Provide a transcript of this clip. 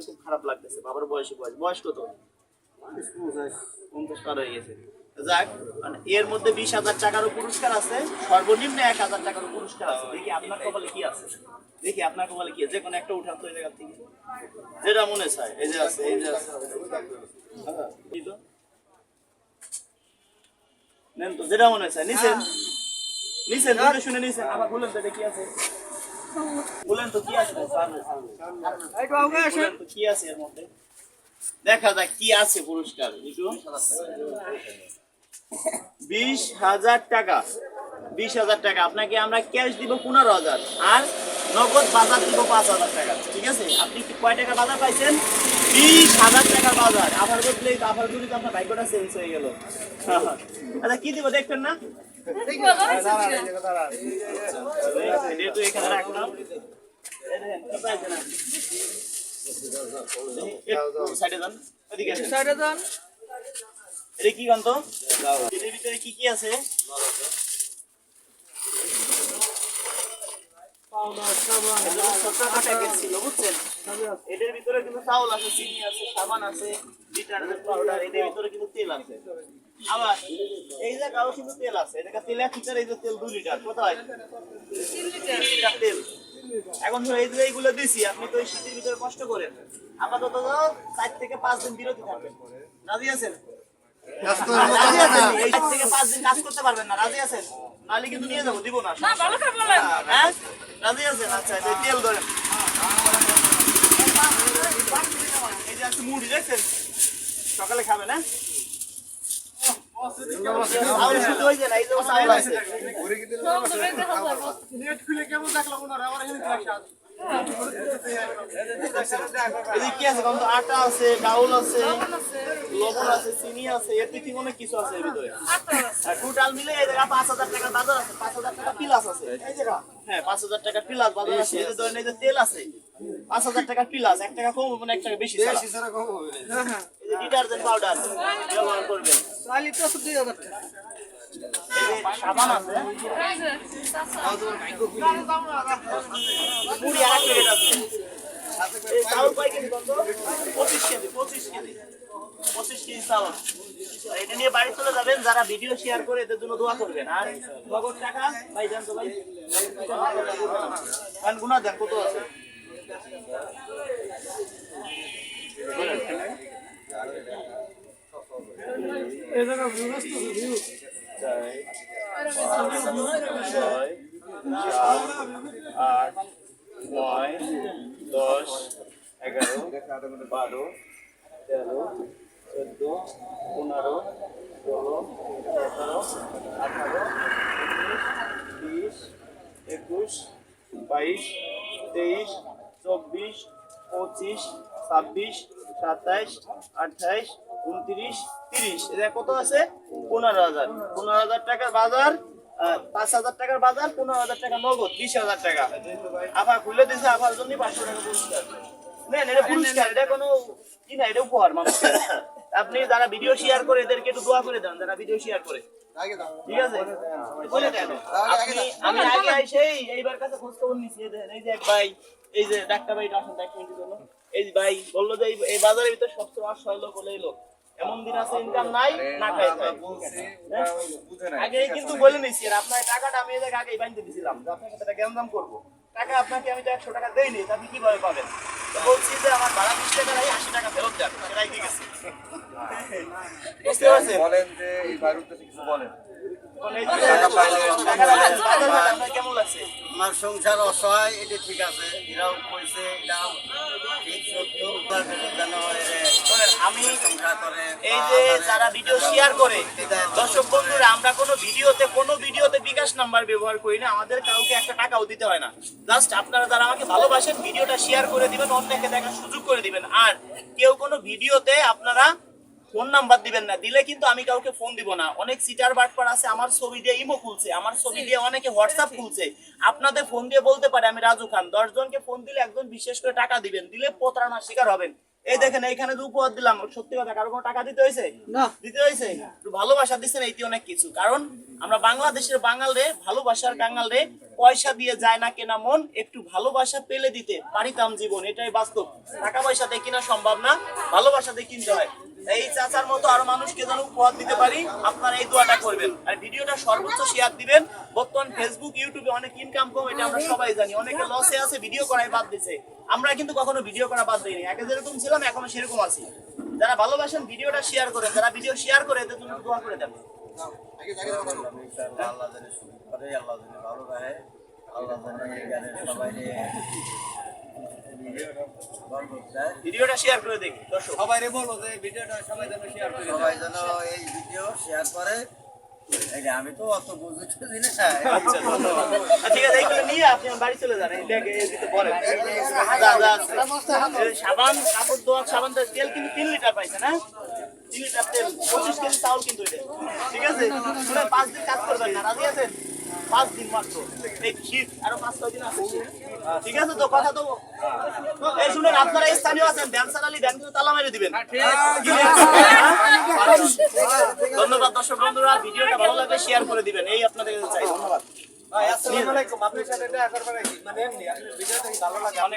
খুব খারাপ লাগতেছে। বাবার বয়স বয়স কত? 50 পার হয়ে গেছে। যাক, মানে এর মধ্যে 20,000 টাকারও পুরস্কার আছে, সর্বনিম্ন 1,000 টাকারও পুরস্কার আছে। দেখি আপনার কপালে কি আছে, দেখি আপনার কপালে কি আছে। যে কোনো একটা উঠান তো এই জায়গা থেকে, যেটা মনে চায়। এই যে আছে, এই যে আছে। এই তো নেন তো, যেটা মনে চায় নিছেন, নিছেন বুঝে শুনে নিছেন। আবার বলেন তো এটা কি আছে, বলেন তো কি আছে, বলেন তো কি আছে এর মধ্যে। দেখা যাক কি আছে পুরস্কার। 20,000 টাকা, 20,000 টাকা। আপনাকে আমরা ক্যাশ দিব 15,000 আর নগদ বাজার দিব 5,000 টাকা। ঠিক আছে, আপনি কয় টাকা বাজার পাইছেন? 20,000 টাকার বাজার। আবার বললে আবার যদি আপনার ভাগ্যটা চেঞ্জ হয়ে গেল। আচ্ছা কি দিব দেখবেন না? যেহেতু এখানে রাখলাম, কি পাইছেন আপনি? সাইডে যান, ওদিকে আসেন। সাইডে যান। এটা কি গন্ত? এর ভিতরে কি কি আছে? এটার ভিতরে কিন্তু চাউল আছে, চিনি আছে, সাবান আছে, ডিটারজেন্ট পাউডার। এটার ভিতরে কিন্তু তেল আছে। আবার এই জায়গাও কিন্তু তেল আছে। এটা তেল 1 লিটার, এই যে তেল 2 লিটার। কোথায়? 3 লিটার তেল। এখন ধরো এই যে এইগুলো দিছি, আপনি তো এই শীতের ভিতরে কষ্ট করেন, আপাতত 4 থেকে 5 দিন বিরতি থাকবেন। রাজি আছেন? রাজি আছেন? এই 4 থেকে 5 দিন কাজ করতে পারবেন না, রাজি আছেন? নালে কিন্তু নিয়ে যাবো, দিব না। হ্যাঁ, রাজি আছেন? আচ্ছা, এই তেল ধরেন। এই যে আছে মুড়ি, দেখছেন? সকালে খাবেন। হ্যাঁ, চাউল শুধু ওই যে না, এই যে চাউল আছে। কি আছে? আটা আছে, ডাউল আছে, লবণ আছে, চিনি আছে, এর থেকে অনেক কিছু আছে এর ভিতরে। টোটাল মিলে এই জায়গা 5,000 টাকার বাজার আছে। 5,000 টাকা প্লাস আছে। হ্যাঁ, 5,000 টাকা প্লাস বাজার আছে। এই যে ধরেন, এই যে তেল আছে 5,000 টাকা প্লাস, 1 টাকা কম হবে না, 1 টাকা বেশি ছাড়া কম হবে। এই যে ডিটারজেন্ট পাউডার ব্যবহার করবেন। সাবান আছে, মুড়ি 1 প্লেট আছে। চাউল কয় কেজি? 25 কেজি। 25 কেজি, 25 কেজি চাউল। এটা নিয়ে বাড়ি চলে যাবেন। যারা ভিডিও শেয়ার করে এদের জন্য দোয়া করবেন। আর নগদ টাকা ভাই জান তো ভাই, গুণা দেন কত আছে। আট, 9, 10, 11, 12, 13, 14, 15, 16, 17, 18, 19, 20, 21, 22, 23, 24, 25, 26, 27, 28, 29, 30। এটা কত আছে? 15,000। 15,000 টাকার বাজার, 5,000 টাকার বাজার, 15,000 টাকা নগদ, 20,000 টাকা। আবার খুলে দিয়েছে, আবার জন্য 500 টাকা পুরস্কার। নেন, এটা পুরস্কার, এটা কোনো কি না, এটা উপহার মানুষকে। আপনি যারা ভিডিও শেয়ার করে এদেরকে একটু দোয়া করে দেন, যারা ভিডিও শেয়ার করে। ঠিক আছে, বলে দেন। আমি আগে এসেই এইবার কাছে খোঁজ খবর নিচ্ছি। এই যে এক ভাই, এই যে ডাক্তার ভাই, আসেন এক মিনিটের জন্য। এই ভাই বললো যে এই বাজারের ভিতরে সবচেয়ে অসহায় লোক হলো এই লোক। এমন দিন আছে ইনকাম নাই, না খাই খাই। আগে কিন্তু বলে নিছি, আপনার টাকাটা আমি আগেই বাঁধতে দিছিলাম যে আপনার সাথে গ্যাঞ্জাম করবো। টাকা আপনাকে আমি তো 100 টাকা দেইনি, আপনি কিভাবে পাবেন? বলছি যে আমার ভাড়া 20 টাকা, 80 টাকা ফেরত দেন, সেটাই দিয়ে গেছে। বুঝতে পারছেন? বলেন যে এই বাইরের উদ্দেশ্যে কিছু বলেন। কেমন লাগছে? আমার সংসার অসহায়, এটা ঠিক আছে। এরাও কইছে এটা ঠিক সত্য। আমি এই যে যারা ভিডিও শেয়ার করে, দর্শক বন্ধুরা, আমরা কোনো ভিডিওতে বিকাশ নাম্বার ব্যবহার করি না। আমাদের কাউকে 1 টাকাও দিতে হয় না। জাস্ট আপনারা যারা আমাকে ভালোবাসেন, ভিডিওটা শেয়ার করে দিবেন, অন্যকে দেখার সুযোগ করে দিবেন। আর কেউ কোনো ভিডিওতে আপনারা ফোন নাম্বার দিবেন না, দিলে কিন্তু আমি কাউকে ফোন দিব না। অনেক সিটার বাটপার আছে, আমার ছবি দিয়ে ইমো খুলছে, আমার ছবি দিয়ে অনেকে হোয়াটসঅ্যাপ খুলছে। আপনাদের ফোন দিয়ে বলতে পারে আমি রাজু খান। 10 জনকে ফোন দিলে একজন বিশেষ করে টাকা দিবেন, দিলে প্রতারণার শিকার হবেন। এই দেখেন এইখানে যে উপহার দিলাম, সত্যি কথা কারো কোনো টাকা দিতে হয়েছে? দিতে হয়েছে? একটু ভালোবাসা দিচ্ছেন, এইটি অনেক কিছু। কারণ আমরা বাংলাদেশের বাঙাল রে, ভালোবাসার কাঙাল রে, পয়সা দিয়ে যায় না কেনা মন, একটু ভালোবাসা পেলে দিতে পারিতাম জীবন, এটাই বাস্তব। টাকা পয়সা দিয়ে কিনা সম্ভব না, ভালোবাসা দিয়ে কিনতে হয়। এই চাচার মতো আরো মানুষকে যেন উপহার দিতে পারি, আপনারা এই দোয়াটা করবেন। আর ভিডিওটা সর্বোচ্চ শেয়ার দিবেন। বর্তমান ফেসবুক ইউটিউবে অনেক ইনকাম কম, এটা আমরা সবাই জানি। অনেকে লসে আছে, ভিডিও করাই বাদ দিছে। আমরা কিন্তু কখনো ভিডিও করা বাদ দিইনি, আগে যেরকম ছিলাম এখনো সেরকম আছি। যারা ভালোবাসেন ভিডিওটা শেয়ার করেন, যারা ভিডিও শেয়ার করে এদের জন্য দোয়া করে দেন। আল্লাহ জানে সুখ করে, আল্লাহ জানে ভালো রাখে, আল্লাহ জানে এখানে সবাই ভিডিওটা শেয়ার করে দেখি দর্শক। সবাই বলো যে ভিডিওটা সবাই যেন শেয়ার করে, সবাই যেন এই ভিডিও শেয়ার করে। এই যে আমি তো অত বুঝতে না। আচ্ছা ধন্যবাদ। ঠিক আছে, এইগুলো নিয়ে আপনি আমার বাড়ি চলে যান। এই ব্যাগে এই দিতে পরে যা যা আছে। এই সাবান, কাপড় ধোয়া সাবান, তেল কিন্তু 3 লিটার পাইছে না? 3 লিটার তেল, 25 কেজি চাউল কিন্তু এটা। ঠিক আছে, শুনে 5 দিন কাজ করবেন না, রাজি আছেন? 5 দিন মাত্র, এই শীত আরো 5-6 দিন আছে। ঠিক আছে তো, কথা তো এই শুনেন, আপনারা স্থানীয় আছেন, ড্যান্সার আলী ড্যান্স তালা মেরে দিবেন। ধন্যবাদ দর্শক বন্ধুরা, ভিডিওটা ভালো লাগলে শেয়ার করে দিবেন, এই আপনাদের কাছে চাই। ধন্যবাদ। আসসালামু আলাইকুম। আপনার সাথে দেখা করবেন নাকি? মানে এমনি আপনার ভিডিওটা কি ভালো লাগে?